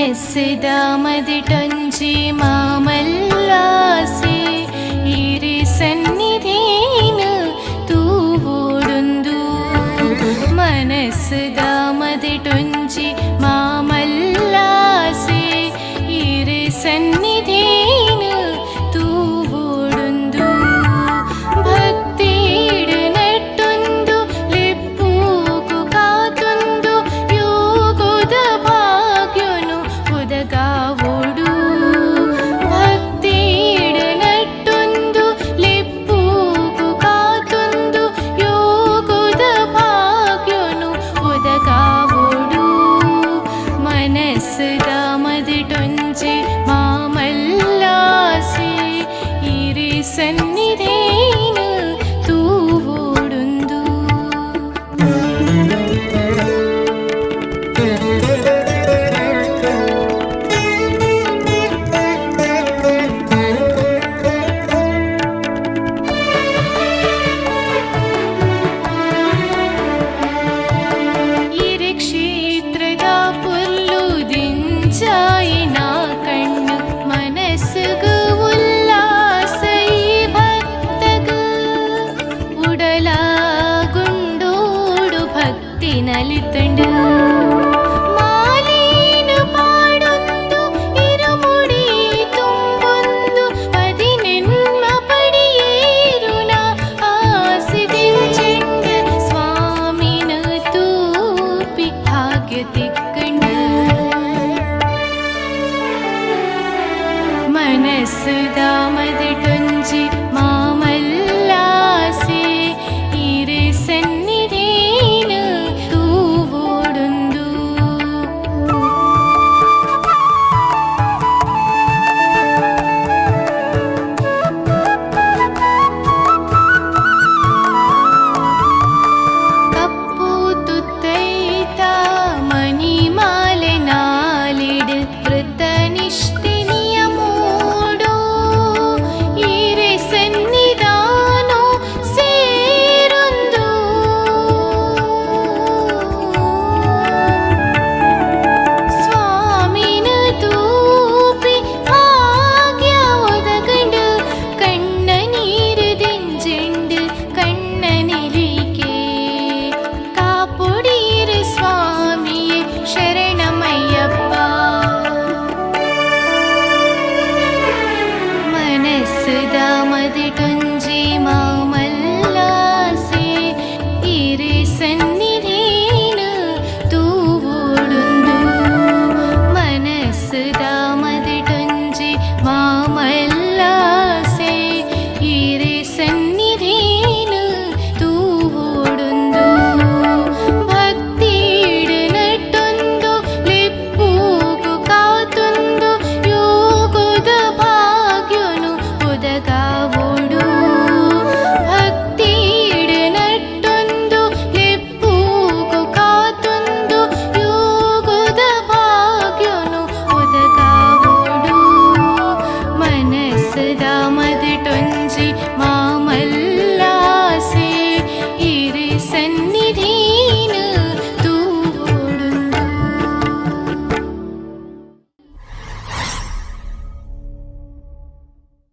മനസ്സിതാ മതിട്ടൊഞ്ചി മാമല്ലാസെ ഇരി സന്നിധീന് തൂവോടുಂದು മനസ്സിതാ മതിട്ടൊഞ്ചി മാമല്ലാസെ ഇരി സന്നിധീന് തൂവോടുಂದು ಭಕ್ತಿಡ್ ನೆಟ್ಟೊಂದು ಲಿಪ್ಪೂಗು ಕಾತೊಂದು ಯೋಗದ ಭಾಗ್ಯನು ಒದಗಾವೋಡು ಭಕ್ತಿಡ್ ನೆಟ್ಟೊಂದು ಲಿಪ್ಪೂಗು ಕಾತೊಂದು ಯೋಗದ ಭಾಗ್ಯನು ಒದಗಾವೋಡು ಮನಸ್ಸದ ಮದಿಟೊಂಜಿ ಮಾಮಲ್ಲಾಸೆ ಇರಿ ಸನ್ನಿಧೇನು ತೂವೋಡುಂದು ಇರಿ ಕ್ಷೇತ್ರದ ಪುಲ್ಲು ದಿಂಚಾಯಿನ ಕಣ್ಣು ಮನಸ್ಸುಗು ಉಲ್ಲಾಸೈ ಭಕ್ತಗ ಉಡಲಾಗುಂಡೋಡು ಭಕ್ತಿ ನಲಿತಂಡು ಮಾಲೇನು ಪಾಡೊಂದು ಇರುಮುಡಿ ತುಂಬೊಂದು ಪದಿನೆನ್ಮ ಪಡಿಯೇರುನ ಆಸಿದೆಂಚೆಂಡ ಸ್ವಾಮಿನ ತೂಪಿ ಭಾಗ್ಯ ತಿಕ್ಕಂಡು മനസ്സുದ മതിട്ടൊഞ്ചി മാമല്ലാസെ ഇരി സന്നിധേನು തൂവോಡುಂದು ಕಪ್ಪು ತುತ್ತೈತ ಮಣಿಮಾಲೆ ನಾಲಿಡ್ ವೃತನಿಷ್ಠೆ ನಿಯಮೋಡು ಇರೆ ಸನ್ನಿಧಾನೋ ಸೇರೊಂದು ಸ್ವಾಮಿನ ತೂಪಿ ಭಾಗ್ಯ ಒದಗಂಡು ಕಣ್ಣ ನೀರು ದೆಂಜೆಂಡು ಕಣ್ಣ ನಿಲಿಕೆ ಕಾಪುಡೀರು ಸ್ವಾಮಿಯೇ ಶರಣಮಯ್ಯಪ್ಪ മനസ്സുದ മതിಟൊഞ്ചി മാമല്ലാസെ ഇരി സന്നിധേನು ತೂವೋಡುಂದು മനസ്സുದ മതിಟൊഞ്ചി മാമല്ലാസെ ഇരി സന്നിധേನು ತೂವೋಡುಂದು ಭಕ್ತಿಡ್ ನೆಟ್ಟೊಂದು ಲಿಪ್ಪೂಗು ಕಾತೊಂದು ಯೋಗದ ಭಾಗ್ಯನು ಒದಗಾವೋಡು ಭಕ್ತಿಡ್ ನೆಟ್ಟೊಂದು ಲಿಪ್ಪೂಗು ಕಾತೊಂದು ಯೋಗದ ಭಾಗ್ಯನು ಒದಗಾವೋಡು ಮನಸ್ಸದ ಮದಿಟೊಂದು